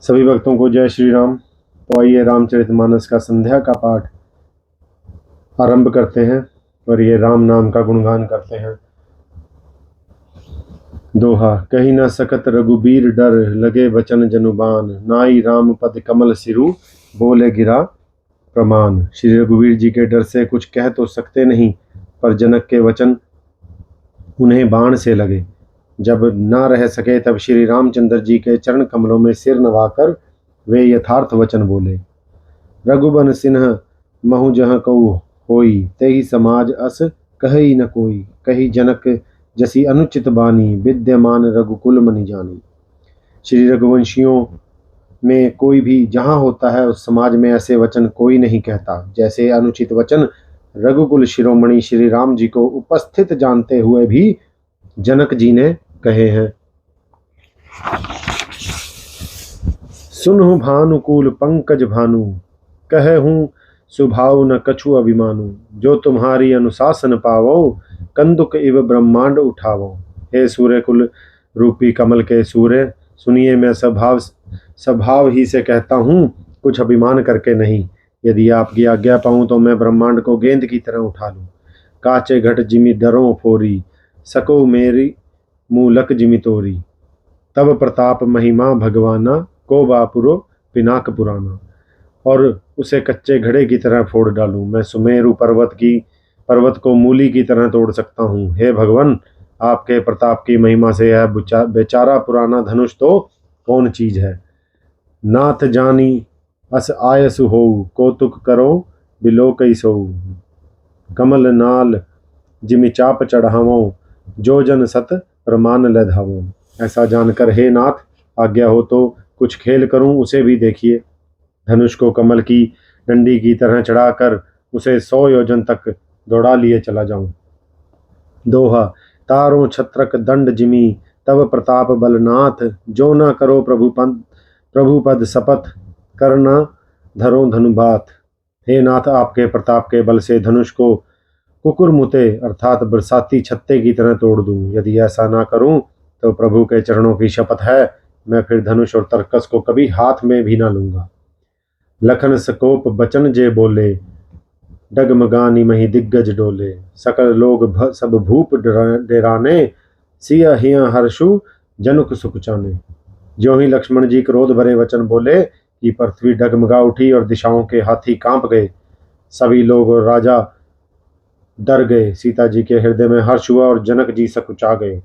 सभी भक्तों को जय श्री राम। तो आइए रामचरितमानस का संध्या का पाठ आरंभ करते हैं और ये राम नाम का गुणगान करते हैं। दोहा। कही न सकत रघुबीर डर, लगे वचन जनुबान, नाई राम पद कमल सिरु, बोले गिरा प्रमाण। श्री रघुवीर जी के डर से कुछ कह तो सकते नहीं, पर जनक के वचन उन्हें बाण से लगे। जब ना रह सके तब श्री रामचंद्र जी के चरण कमलों में सिर नवाकर वे यथार्थ वचन बोले। रघुबन सिन्ह महु जह कऊ होई, तेहि समाज अस कही न कोई। कही जनक जसी अनुचित बानी, विद्यमान रघुकुल मनि जानी। श्री रघुवंशियों में कोई भी जहाँ होता है उस समाज में ऐसे वचन कोई नहीं कहता, जैसे अनुचित वचन रघुकुल शिरोमणि श्री राम जी को उपस्थित जानते हुए भी जनक जी ने कहे हैं। सुनहु भानुकूल पंकज भानु, कहे हूँ सुभाव न कछु अभिमानु। जो तुम्हारी अनुशासन पावो, कंदुक इव ब्रह्मांड उठावो। हे सूर्य कुल रूपी कमल के सूर्य, सुनिए मैं स्वभाव ही से कहता हूँ, कुछ अभिमान करके नहीं। यदि आपकी आज्ञा पाऊँ तो मैं ब्रह्मांड को गेंद की तरह उठा लूँ। काचे घट जिमि डरों फोरी, सको मेरी मूलक जिमि तोरी। तब प्रताप महिमा भगवाना, को बापुरो पिनाक पुराना। और उसे कच्चे घड़े की तरह फोड़ डालूं। मैं सुमेरु पर्वत को मूली की तरह तोड़ सकता हूँ। हे भगवान, आपके प्रताप की महिमा से यह बेचारा पुराना धनुष तो कौन चीज है। नाथ जानी अस आयसु हो, कौतुक करो बिलो कई सो। कमल नाल जिमि चाप चढ़ावो, जो जन सत प्रमाण लधावो। ऐसा जानकर हे नाथ, आज्ञा हो तो कुछ खेल करूं, उसे भी देखिए। धनुष को कमल की डंडी की तरह चढ़ाकर उसे 100 योजन तक दौड़ा लिए चला जाऊं। दोहा। तारों छत्रक दंड जिमी, तब प्रताप बलनाथ। जो न करो प्रभु पद शपथ, करना धरो धनुबात। हे नाथ, आपके प्रताप के बल से धनुष को कुकुरमुते अर्थात बरसाती छत्ते की तरह तोड़ दूं। यदि ऐसा ना करूं तो प्रभु के चरणों की शपथ है, मैं फिर धनुष और तरकस को कभी हाथ में भी ना लूंगा। लखन सकोप बचन जे बोले, डगमगानी मही दिग्गज डोले। सकल लोग सब भूप डेराने, सिया हिया हर्षु जनुक सुख चाने। ज्यों ही लक्ष्मण जी क्रोध भरे वचन बोले कि पृथ्वी डगमगा उठी और दिशाओं के हाथी कांप गए। सभी लोग और राजा डर गए। सीता जी के हृदय में हर्ष हुआ और जनक जी सकुचा गए।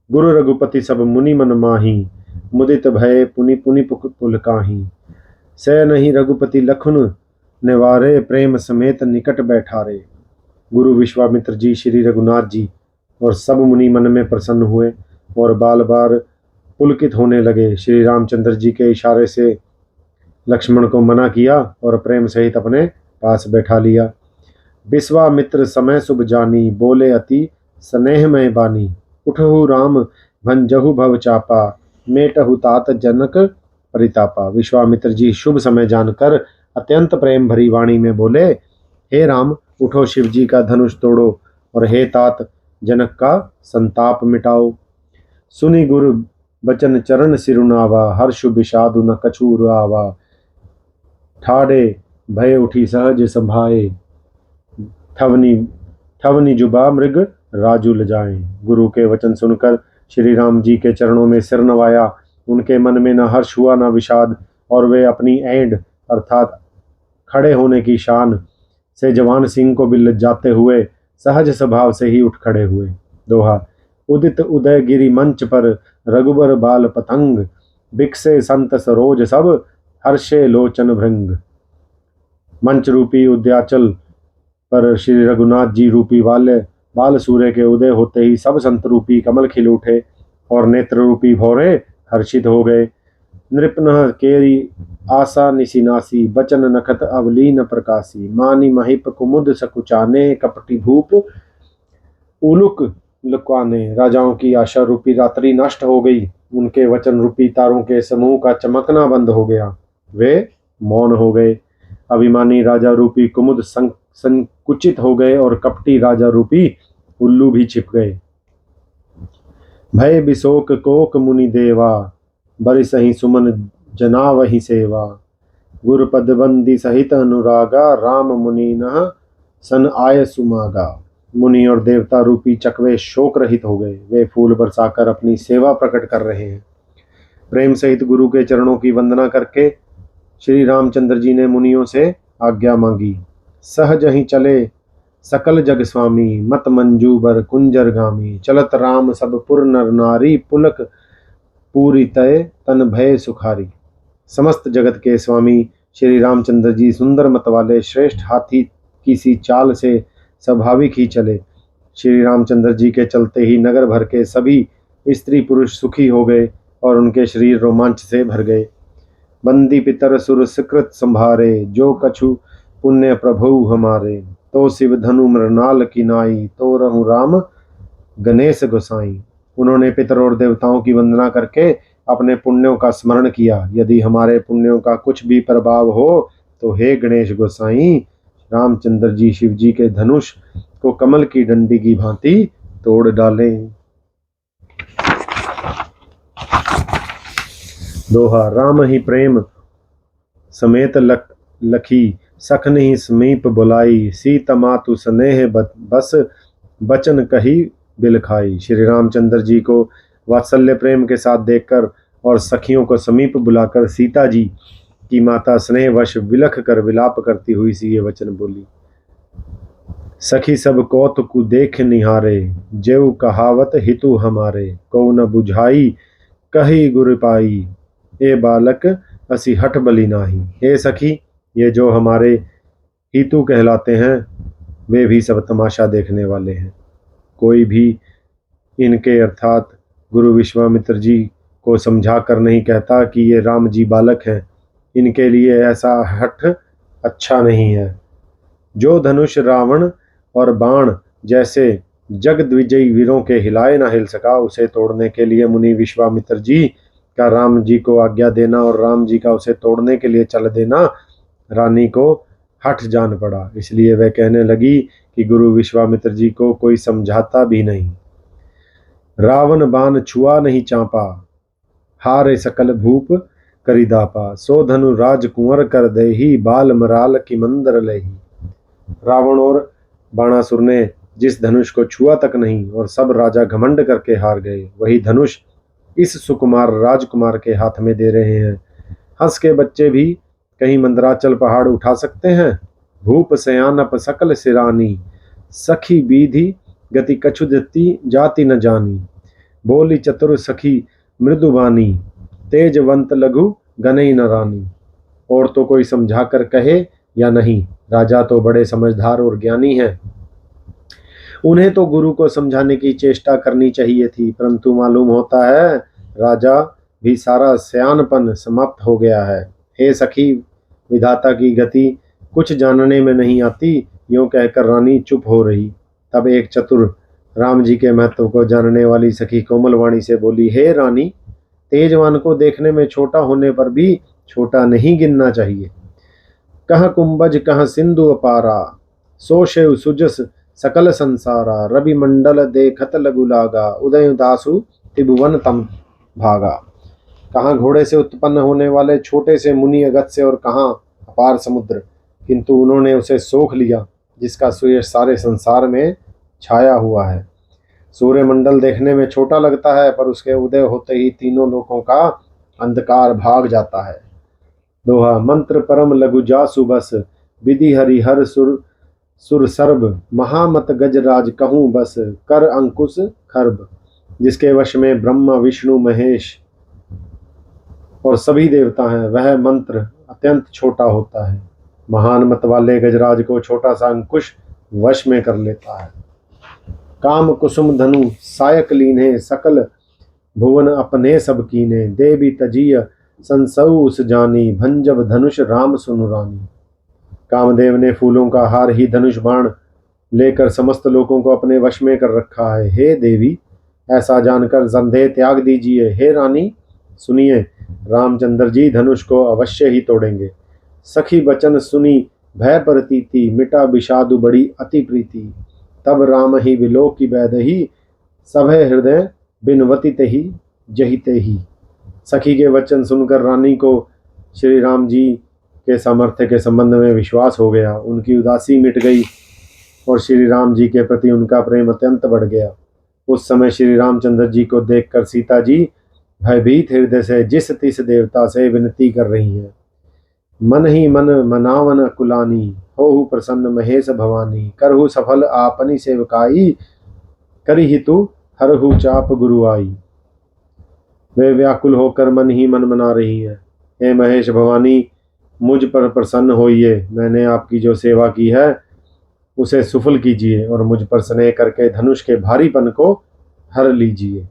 गुरु रघुपति सब मुनि मन माही, मुदित भय पुनि पुनि पुलकाही। सह नहीं रघुपति लखन निवारे, प्रेम समेत निकट बैठारे। गुरु विश्वामित्र जी, श्री रघुनाथ जी और सब मुनि मन में प्रसन्न हुए और बाल बार पुलकित होने लगे। श्री रामचंद्र जी के इशारे से लक्ष्मण को मना किया और प्रेम सहित अपने पास बैठा लिया। विश्वामित्र समय शुभ जानी, बोले अति स्नेहमय बानी। उठहु राम भंजहु भव चापा, मेटहु तात जनक परितापा। विश्वामित्र जी शुभ समय जानकर अत्यंत प्रेम भरी वाणी में बोले, हे राम, उठो शिव जी का धनुष तोड़ो और हे तात, जनक का संताप मिटाओ। सुनि गुरु बचन चरण सिरुनावा, हर्षु विषादु न कछु आवा। ठाड़े भय उठी सहज संभाए, ठवनी जुबा मृग राजू लजाएं। गुरु के वचन सुनकर श्री राम जी के चरणों में सिर नवाया। उनके मन में न हर्ष हुआ न विषाद, और वे अपनी ऐंड अर्थात खड़े होने की शान से जवान सिंह को भी लज्जाते हुए सहज स्वभाव से ही उठ खड़े हुए। दोहा। उदित उदय गिरि मंच पर, रघुबर बाल पतंग। बिकसे संत सरोज सब, हर्षे लोचन भृंग। मंच रूपी उद्याचल पर श्री रघुनाथ जी रूपी बाल सूर्य के उदय होते ही सब संत रूपी कमल खिल उठे और नेत्र रूपी भौरे हर्षित हो गए। नृपन केरी आशा निशिनासी, बचन नखत अवलीन प्रकाशी। मानी महिप कुमुद सकुचाने, कपटी भूप उलुक लुकाने। राजाओं की आशा रूपी रात्रि नष्ट हो गई। उनके वचन रूपी तारों के समूह का चमकना बंद हो गया। वे मौन हो गए। अभिमानी राजा रूपी कुमुद संकुचित हो गए और कपटी राजा रूपी उल्लू भी छिप गए। भय बिशोक कोक मुनि देवा, बरि सही सुमन जना वही सेवा। गुरुपद बंदी सहित अनुरागा, राम मुनि न सन आय सुमागा। मुनि और देवता रूपी चकवे शोक रहित हो गए, वे फूल बरसाकर अपनी सेवा प्रकट कर रहे हैं। प्रेम सहित गुरु के चरणों की वंदना करके श्री रामचंद्र जी ने मुनियों से आज्ञा मांगी। सहज ही चले सकल जग स्वामी, मत मंजू बर कुंजर गामी। चलत राम सब पुर नर नारी, पुलक पूरी तय तन भय सुखारी। समस्त जगत के स्वामी श्री रामचंद्र जी सुंदर मत वाले श्रेष्ठ हाथी की सी चाल से स्वाभाविक ही चले। श्री रामचंद्र जी के चलते ही नगर भर के सभी स्त्री पुरुष सुखी हो गए और उनके शरीर रोमांच से भर गए। बंदी पितर सुर सुकृत संभारे, जो कछु पुण्य प्रभु हमारे। तो शिव धनु मृणाल की नाई, तो रहु राम गणेश गोसाई। उन्होंने पितर और देवताओं की वंदना करके अपने पुण्यों का स्मरण किया। यदि हमारे पुण्यों का कुछ भी प्रभाव हो तो हे गणेश गोसाई, रामचंद्र जी शिव जी के धनुष को कमल की डंडी की भांति तोड़ डालें। दोहा। राम ही प्रेम समेत लखी, सखन ही समीप बुलाई। सीता मातु स्नेह बस, बचन कही बिल खाई। श्री रामचंद्र जी को वात्सल्य प्रेम के साथ देखकर और सखियों को समीप बुलाकर सीता जी की माता स्नेहवश विलख कर विलाप करती हुई सी ये वचन बोली। सखी सब कौतुक देख निहारे, जेऊ कहावत हितु हमारे। को न बुझाई कही गुर पाई, ए बालक असी हठ बली नाही। हे सखी, ये जो हमारे हितु कहलाते हैं वे भी सब तमाशा देखने वाले हैं। कोई भी इनके अर्थात गुरु विश्वामित्र जी को समझा कर नहीं कहता कि ये राम जी बालक हैं। इनके लिए ऐसा हठ अच्छा नहीं है। जो धनुष रावण और बाण जैसे जगद्विजयी वीरों के हिलाए ना हिल सका, उसे तोड़ने के लिए मुनि विश्वामित्र जी का राम जी को आज्ञा देना और राम जी का उसे तोड़ने के लिए चल देना रानी को हठ जान पड़ा। इसलिए वह कहने लगी कि गुरु विश्वामित्र जी को कोई समझाता भी नहीं। रावण बाण छुआ नहीं चांपा, हारे सकल भूप करिदापा। सो धनु राज कुंवर कर देही, बाल मराल की मंदर लेही। रावण और बाणासुर ने जिस धनुष को छुआ तक नहीं और सब राजा घमंड करके हार गए, वही धनुष इस सुकुमार राजकुमार के हाथ में दे रहे हैं। हंस के बच्चे भी कहीं मंदराचल पहाड़ उठा सकते हैं। भूप सयानप सकल सिरानी, सखी बीधी गति कछु दत्ती जाति न जानी। बोली चतुर सखी मृदुबानी, तेजवंत लघु गनई न रानी। और तो कोई समझा कर कहे या नहीं, राजा तो बड़े समझदार और ज्ञानी हैं। उन्हें तो गुरु को समझाने की चेष्टा करनी चाहिए थी, परंतु मालूम होता है राजा भी सारा सयानपन समाप्त हो गया है। हे सखी, विधाता की गति कुछ जानने में नहीं आती, यूं कहकर रानी चुप हो रही। तब एक चतुर राम जी के महत्व को जानने वाली सखी कोमलवाणी से बोली, हे रानी, तेजवान को देखने में छोटा होने पर भी छोटा नहीं गिनना चाहिए। कहाँ कुंभज कहाँ सिंधु अपारा, सो शिव सुजस सकल संसारा। रवि मंडल देखत लगु लागा, उदय दासु त्रिभुवन तम भागा। कहाँ घोड़े से उत्पन्न होने वाले छोटे से मुनि अगस्त्य और कहाँ अपार समुद्र, किंतु उन्होंने उसे सोख लिया जिसका सूर्य सारे संसार में छाया हुआ है। सूर्य मंडल देखने में छोटा लगता है, पर उसके उदय होते ही तीनों लोकों का अंधकार भाग जाता है। दोहा। मंत्र परम लघु जासु बस, विधि हरि हर सुर सर्ब। महामत गजराज कहूँ बस, कर अंकुश खर्ब। जिसके वश में ब्रह्मा विष्णु महेश और सभी देवता हैं, वह मंत्र अत्यंत छोटा होता है। महान मत वाले गजराज को छोटा सा अंकुश वश में कर लेता है। काम कुसुम धनु सायक लीने, सकल भुवन अपने सब कीने। देवी तजीय संसऊ उस जानी, भंजब धनुष राम सुनु रानी। कामदेव ने फूलों का हार ही धनुष बाण लेकर समस्त लोगों को अपने वश में कर रखा है। हे देवी, ऐसा जानकर संदेह त्याग दीजिए। हे रानी, सुनिए, रामचंद्र जी धनुष को अवश्य ही तोड़ेंगे। सखी बचन सुनी भय प्रतीति, मिटा विषादु बड़ी अति प्रीति। तब राम ही विलोक की बैदही, सभय हृदय बिनवती ही जहिते ही। सखी के वचन सुनकर रानी को श्री राम जी के सामर्थ्य के संबंध में विश्वास हो गया। उनकी उदासी मिट गई और श्री राम जी के प्रति उनका प्रेम अत्यंत बढ़ गया। उस समय श्री रामचंद्र जी को देखकर सीता जी भयभीत हृदय से जिस तिस देवता से विनती कर रही हैं। मन ही मन मनावन कुलानी, होहु प्रसन्न महेश भवानी, करहु सफल आपनी सेवकाई, करी ही तू हरहु चाप गुरु आई। वे व्याकुल होकर मन ही मन मना रही है, हे महेश भवानी, मुझ पर प्रसन्न होइए। मैंने आपकी जो सेवा की है उसे सफल कीजिए और मुझ पर स्नेह करके धनुष के भारीपन को हर लीजिए।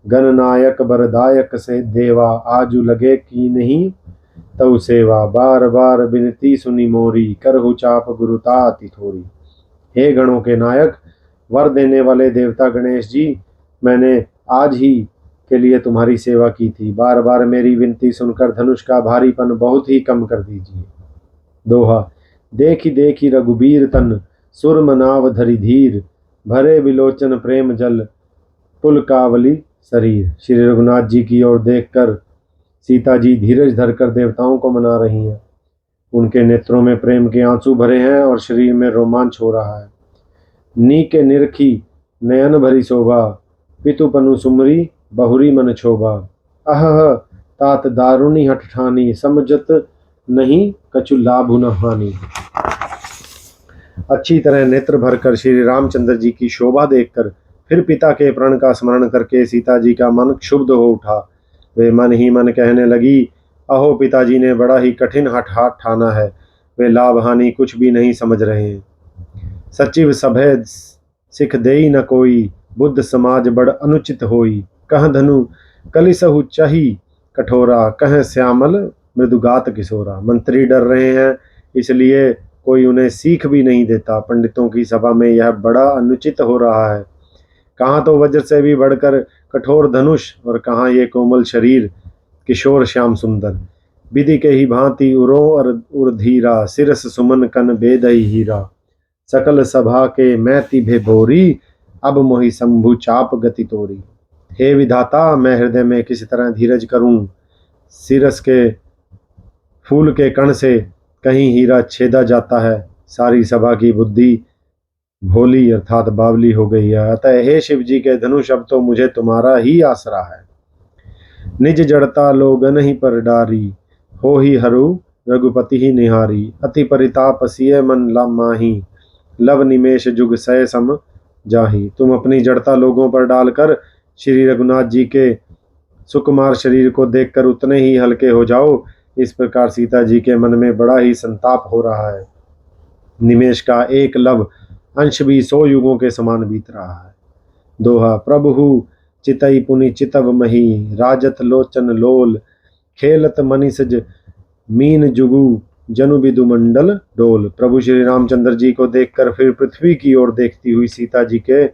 गणनायक बरदायक से देवा, आजू लगे की नहीं तव सेवा, बार बार विनती सुनी मोरी, करहु चाप गुरुता अति थोरी। हे गणों के नायक, वर देने वाले देवता गणेश जी, मैंने आज ही के लिए तुम्हारी सेवा की थी। बार बार मेरी विनती सुनकर धनुष का भारीपन बहुत ही कम कर दीजिए। दोहा। देखी रघुबीर तन, सुर मनाव धरि धीर, भरे विलोचन प्रेम जल, पुलकावली शरीर। श्री रघुनाथ जी की ओर देखकर सीता जी धीरज धरकर देवताओं को मना रही हैं। उनके नेत्रों में प्रेम के आंसू भरे हैं और शरीर में रोमांच हो रहा है। नीके निरखी नयन भरी शोभा, पितुपनु सुमरी बहुरी मन क्षोभा। अहह तात दारुणी हठ ठानी, समझत नहीं कछु लाभ न हानि। अच्छी तरह नेत्र भरकर श्री रामचंद्र जी की शोभा देखकर फिर पिता के प्रण का स्मरण करके सीता जी का मन क्षुब्ध हो उठा। वे मन ही मन कहने लगी, अहो पिताजी ने बड़ा ही कठिन हाथ ठाना है। वे लाभ हानि कुछ भी नहीं समझ रहे हैं। सचिव सभय सिख देई न कोई, बुद्ध समाज बड़ अनुचित होई। कह धनु कलिसहु चाही कठोरा, कह श्यामल मृदुगात किशोरा। मंत्री डर रहे हैं, इसलिए कोई उन्हें सीख भी नहीं देता। पंडितों की सभा में यह बड़ा अनुचित हो रहा है। कहाँ तो वज्र से भी बढ़कर कठोर धनुष और कहाँ ये कोमल शरीर किशोर श्याम सुंदर। विधि के ही भांति उरो और उर्धीरा, सिरस सुमन कन बेदई हीरा। सकल सभा के मैति भे भोरी, अब मोहि शंभु चाप गति तोरी। हे विधाता, मैं हृदय में किसी तरह धीरज करूं। सिरस के फूल के कण से कहीं हीरा छेदा जाता है। सारी सभा की बुद्धि भोली अर्थात बावली हो गई है। अतः हे शिव जी के धनुष, अब तो मुझे तुम्हारा ही आसरा है। निज जड़ता लोगन ही पर डारी, हो ही हरू रघुपति ही निहारी। अति परिताप सिय मन माही, लव निमेश जुग सय सम जाही। तुम अपनी जड़ता लोगों पर डालकर श्री रघुनाथ जी के सुकुमार शरीर को देखकर उतने ही हल्के हो जाओ। इस प्रकार सीता जी के मन में बड़ा ही संताप हो रहा है। निमेश का एक लव अंश भी 100 युगों के समान बीत रहा है। दोहा। प्रभु चितई पुनि चितव मही, राजत लोचन लोल, खेलत मनीषज मीन जुगु, जनु बिदु मंडल डोल। प्रभु श्री रामचंद्र जी को देखकर फिर पृथ्वी की ओर देखती हुई सीता जी के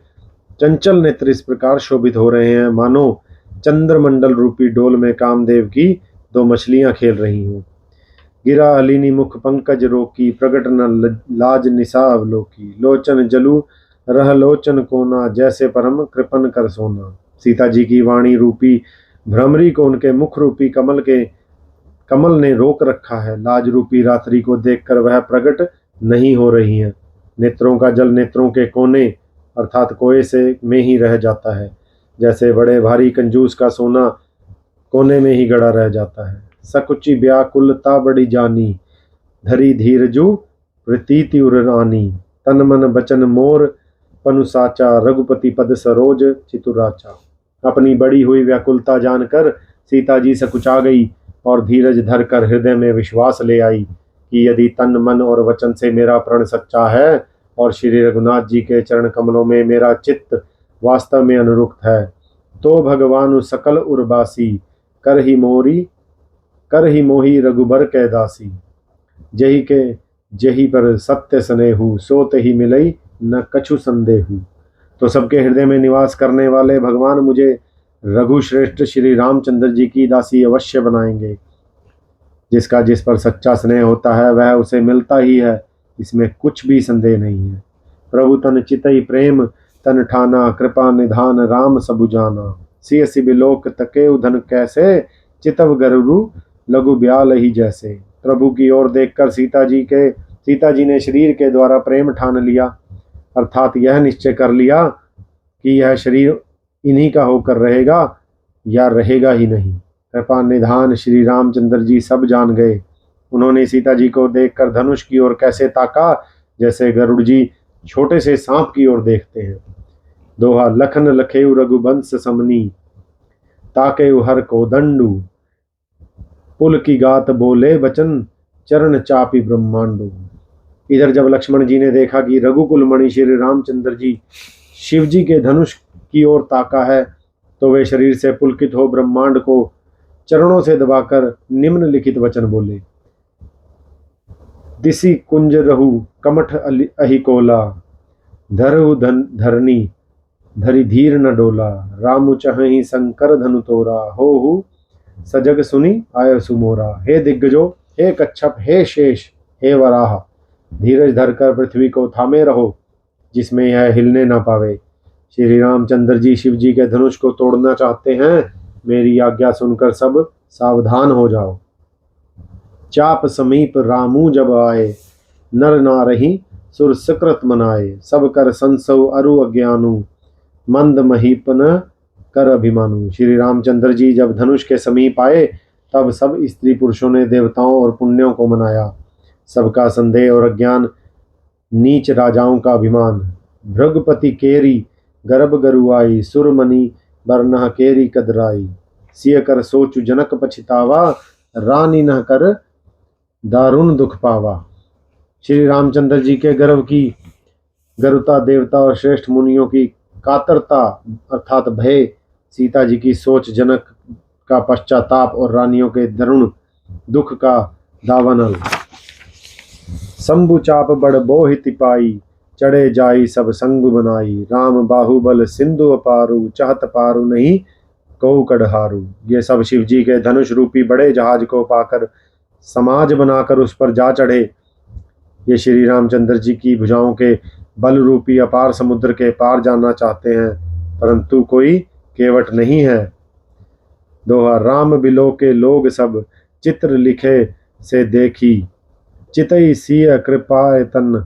चंचल नेत्र इस प्रकार शोभित हो रहे हैं, मानो चंद्रमंडल रूपी डोल में कामदेव की 2 मछलियां खेल रही हों। गिरा अलिनी मुख पंकज रोकी, प्रगट न लाज निशा अवलोकी। लोचन जलु रह लोचन कोना, जैसे परम कृपन कर सोना। सीता जी की वाणी रूपी भ्रमरी को उनके मुख रूपी कमल ने रोक रखा है। लाज रूपी रात्रि को देखकर वह प्रकट नहीं हो रही हैं। नेत्रों का जल नेत्रों के कोने अर्थात कोए से में ही रह जाता है, जैसे बड़े भारी कंजूस का सोना कोने में ही गड़ा रह जाता है। सकुचि व्याकुलता बड़ी जानी, धरी धीरजु प्रतीति उरानी। तन मन बचन मोर पनु साचा, रघुपति पद सरोज चितुराचा। अपनी बड़ी हुई व्याकुलता जानकर सीता जी सकुचा गई और धीरज धरकर हृदय में विश्वास ले आई कि यदि तन मन और वचन से मेरा प्रण सच्चा है और श्री रघुनाथ जी के चरण कमलों में मेरा चित्त वास्तव में अनुरुक्त है, तो भगवानु सकल उर्बासी, कर ही मोही रघुबर कै दासी। जही पर सत्य स्नेहु, सोत ही मिलई न कछु संदेहु। तो सबके हृदय में निवास करने वाले भगवान मुझे रघुश्रेष्ठ श्री रामचंद्र जी की दासी अवश्य बनाएंगे। जिसका जिस पर सच्चा स्नेह होता है वह उसे मिलता ही है, इसमें कुछ भी संदेह नहीं है। प्रभु तन चितई प्रेम तन ठाना, कृपा निधान राम सबु जाना। सिय सिबिलोक तके उधन कैसे, चितव गरुरु लघु ब्याल ही जैसे। प्रभु की ओर देखकर सीता जी ने शरीर के द्वारा प्रेम ठान लिया, अर्थात यह निश्चय कर लिया कि यह शरीर इन्हीं का होकर रहेगा या रहेगा ही नहीं। कृपा निधान श्री रामचंद्र जी सब जान गए। उन्होंने सीता जी को देखकर धनुष की ओर कैसे ताका, जैसे गरुड़ जी छोटे से सांप की ओर देखते हैं। दोहा लखन लखेउ रघुबंश समनी, ताके हर को दंडू, पुल की गात बोले बचन, चरण चापी ब्रह्मांडू। इधर जब लक्ष्मण जी ने देखा कि रघुकुल मणि श्री रामचंद्र जी शिव जी के धनुष की ओर ताका है, तो वे शरीर से पुलकित हो ब्रह्मांड को चरणों से दबाकर निम्नलिखित वचन बोले। दिसी कुंज रहु कमठ अहि कोला, धरहु धरनी धरि धीर न डोला, रामु चहहि शंकर धनु तोरा, होहु सजग सुनी आय सुमोरा। हे दिग्गजो, हे कच्छप, हे शेष, हे वराह, धीरज धरकर पृथ्वी को थामे रहो, जिसमें यह हिलने ना पावे। श्री रामचंद्र जी शिव जी के धनुष को तोड़ना चाहते हैं, मेरी आज्ञा सुनकर सब सावधान हो जाओ। चाप समीप रामू जब आए, नर नारही सुर सुकृत मनाए, सब कर संसव अरु अज्ञानु, मंद महीपन कर अभिमानु। श्री रामचंद्र जी जब धनुष के समीप आए, तब सब स्त्री पुरुषों ने देवताओं और पुण्यों को मनाया। सबका संदेह और अज्ञान, नीच राजाओं का अभिमान, भृगपति केरी गर्भ गरुआई, सुरमणि बरनह केरी कदराई, सिय कर सोचु जनक पछितावा, रानी न कर दारुण दुख पावा। श्री रामचंद्र जी के गर्भ की गरुता, देवता और श्रेष्ठ मुनियों की कातरता अर्थात भय, सीता जी की सोच, जनक का पश्चाताप और रानियों के दारुण दुख का दावानल। शंभु चाप बड़ बोहिति पाई, चढ़े जाई सब संग बनाई, राम बाहुबल सिंधु अपारू, चाहत पारू नहीं कऊ कड़हारू। ये सब शिव जी के धनुष रूपी बड़े जहाज को पाकर समाज बनाकर उस पर जा चढ़े। ये श्री रामचंद्र जी की भुजाओं के बल रूपी अपार समुद्र के पार जाना चाहते हैं, परंतु कोई केवट नहीं है। दोहा राम बिलो के लोग सब, चित्र लिखे से देखी, चितई सिय कृपाए तन,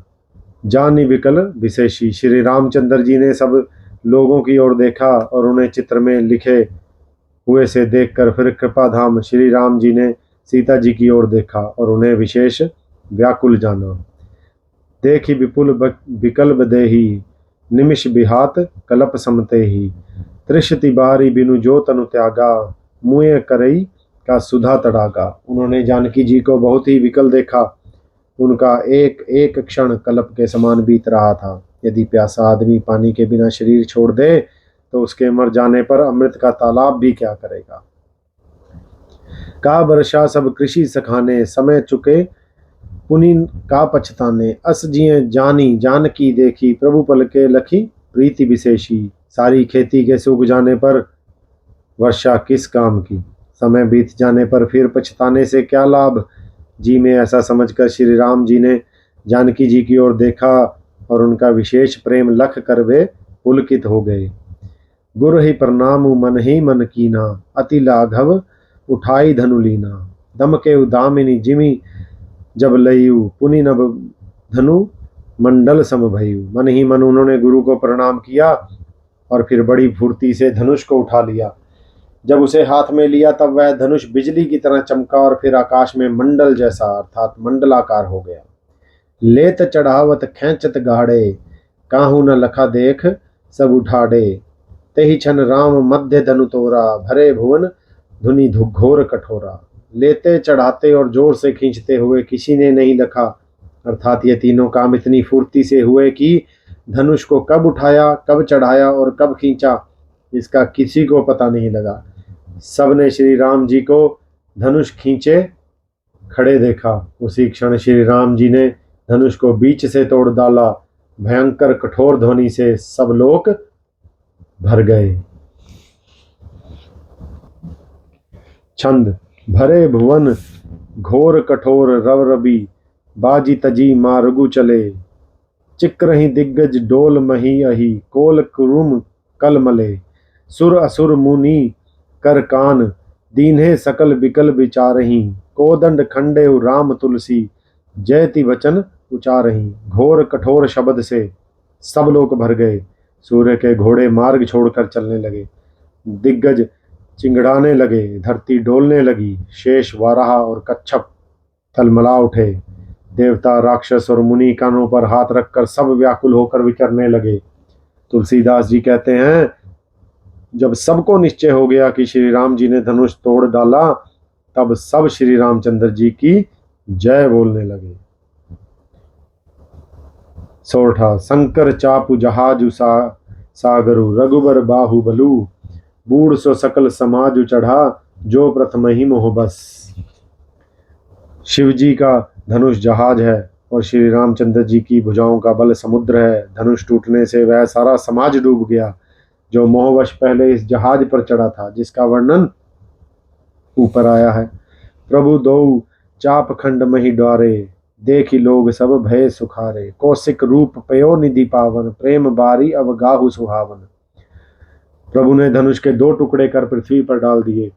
जानी विकल विशेषी। श्री रामचंद्र जी ने सब लोगों की ओर देखा और उन्हें चित्र में लिखे हुए से देखकर फिर कृपा धाम श्री राम जी ने सीता जी की ओर देखा और उन्हें विशेष व्याकुल जाना। देखी विपुल विकल्प देही, निमिष बिहात कलप समते ही, त्रिशति बारी बिनु जो तनु त्यागा, मुए करई का सुधा तड़ागा। उन्होंने जानकी जी को बहुत ही विकल देखा। उनका एक एक क्षण कल्प के समान बीत रहा था। यदि प्यासा आदमी पानी के बिना शरीर छोड़ दे, तो उसके मर जाने पर अमृत का तालाब भी क्या करेगा। का वर्षा सब कृषि सखाने, समय चुके पुनि का पछताने, अस जिये जानी जानकी देखी, प्रभु पल के लखी प्रीति विशेषी। सारी खेती के सूख जाने पर वर्षा किस काम की, समय बीत जाने पर फिर पछताने से क्या लाभ। जी में ऐसा समझकर श्री राम जी ने जानकी जी की ओर देखा और उनका विशेष प्रेम लख कर वे पुलकित हो गए। गुरु ही प्रणाम मन ही मन कीना, अति लाघव उठाई धनुलीना, दम के उदामिनी जिमी जब लयु, पुनि नभ धनु मंडल सम भयु। मन ही मन उन्होंने गुरु को प्रणाम किया और फिर बड़ी फुर्ती से धनुष को उठा लिया। जब उसे हाथ में लिया तब वह धनुष बिजली की तरह चमका और फिर आकाश में मंडल जैसा अर्थात मंडलाकार हो गया। लेत चढ़ावत खेचत गाड़े, काहू न लखा देख सब उठाड़े, तेहि छन राम मध्य धनु तोरा, भरे भुवन धुनि घोर कठोरा। लेते, चढ़ाते और जोर से खींचते हुए किसी ने नहीं लखा, अर्थात ये तीनों काम इतनी फुर्ती से हुए कि धनुष को कब उठाया, कब चढ़ाया और कब खींचा, इसका किसी को पता नहीं लगा। सबने श्री राम जी को धनुष खींचे खड़े देखा। उसी क्षण श्री राम जी ने धनुष को बीच से तोड़ डाला। भयंकर कठोर ध्वनि से सब लोग भर गए। छंद। भरे भुवन घोर कठोर रव रवि, बाजी तजी मारगु चले, चिक्रहि दिग्गज डोल मही अहि, कोल कुरुम कल मले, सुर असुर मुनि कर कान दीन्हे सकल बिकल विचारही, कोदंड खंडे राम तुलसी, जयति वचन उचारही। घोर कठोर शब्द से सब लोग भर गए। सूर्य के घोड़े मार्ग छोड़कर चलने लगे। दिग्गज चिंगड़ाने लगे, धरती डोलने लगी। शेष, वाराह और कच्छप थलमला उठे। देवता, राक्षस और मुनि कानों पर हाथ रखकर सब व्याकुल होकर विचरने लगे। तुलसीदास जी कहते हैं, जब सबको निश्चय हो गया कि श्री राम जी ने धनुष तोड़ डाला, तब सब श्री रामचंद्र जी की जय बोलने लगे। सोरठा। शंकर चापु जहाजु सागरु, रघुबर बाहुबलु, बूढ़ सो सकल समाजु चढ़ा, जो प्रथम ही मोह बस। शिव जी का धनुष जहाज है और श्री रामचंद्र जी की भुजाओं का बल समुद्र है। धनुष टूटने से वह सारा समाज डूब गया जो मोहवश पहले इस जहाज पर चढ़ा था, जिसका वर्णन ऊपर आया है। प्रभु दो चाप खंड मही द्वारे, देखी लोग सब भय सुखारे। कौशिक रूप पयो निधि पावन, प्रेम बारी अब गाहु सुहावन। प्रभु ने धनुष के 2 टुकड़े कर पृथ्वी पर डाल दिए।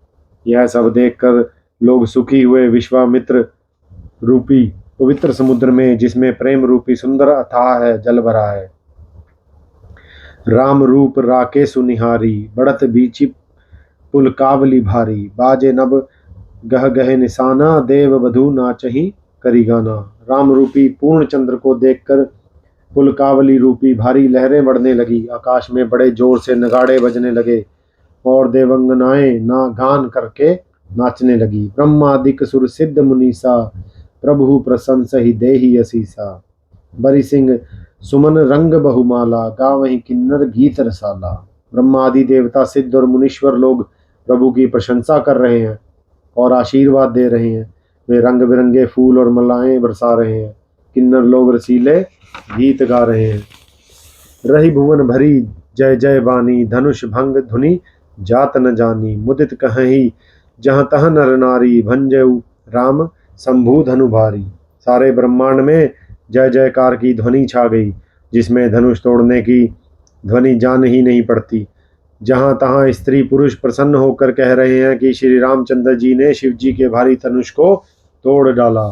यह सब देखकर लोग सुखी हुए। विश्वामित्र रूपी पवित्र समुद्र में, जिसमें प्रेम रूपी सुंदर अथाह है, जल भरा है। राम रूप राके सुनिहारी, बढ़त बीची पुल कावली भारी। बाजे नभ गह गहे निशाना, देव वधु नाचही करी गाना। राम रूपी पूर्ण चंद्र को देखकर पुल कावली रूपी भारी लहरें बढ़ने लगी। आकाश में बड़े जोर से नगाड़े बजने लगे और देवंगनाएं ना गान करके नाचने लगी। ब्रह्मादिक सुर सिद्ध मुनीसा, प्रभु प्रशंस ही देहि असीसा। बरी सिंह सुमन रंग बहुमाला, गावहि किन्नर गीत रसाला। ब्रह्मादि देवता, सिद्ध और मुनीश्वर लोग प्रभु की प्रशंसा कर रहे हैं और आशीर्वाद दे रहे हैं। वे रंग बिरंगे फूल और मलाएं बरसा रहे हैं। किन्नर लोग रसीले गीत गा रहे हैं। रही भुवन भरी जय जय बानी, धनुष भंग धुनि जात न जानी। मुदित कहीं जहाँ तह नर नारी, भंजऊ राम शंभु धनु भारी। सारे ब्रह्मांड में जय जयकार की ध्वनि छा गई, जिसमें धनुष तोड़ने की ध्वनि जान ही नहीं पड़ती। जहाँ तहाँ स्त्री पुरुष प्रसन्न होकर कह रहे हैं कि श्री रामचंद्र जी ने शिव जी के भारी धनुष को तोड़ डाला।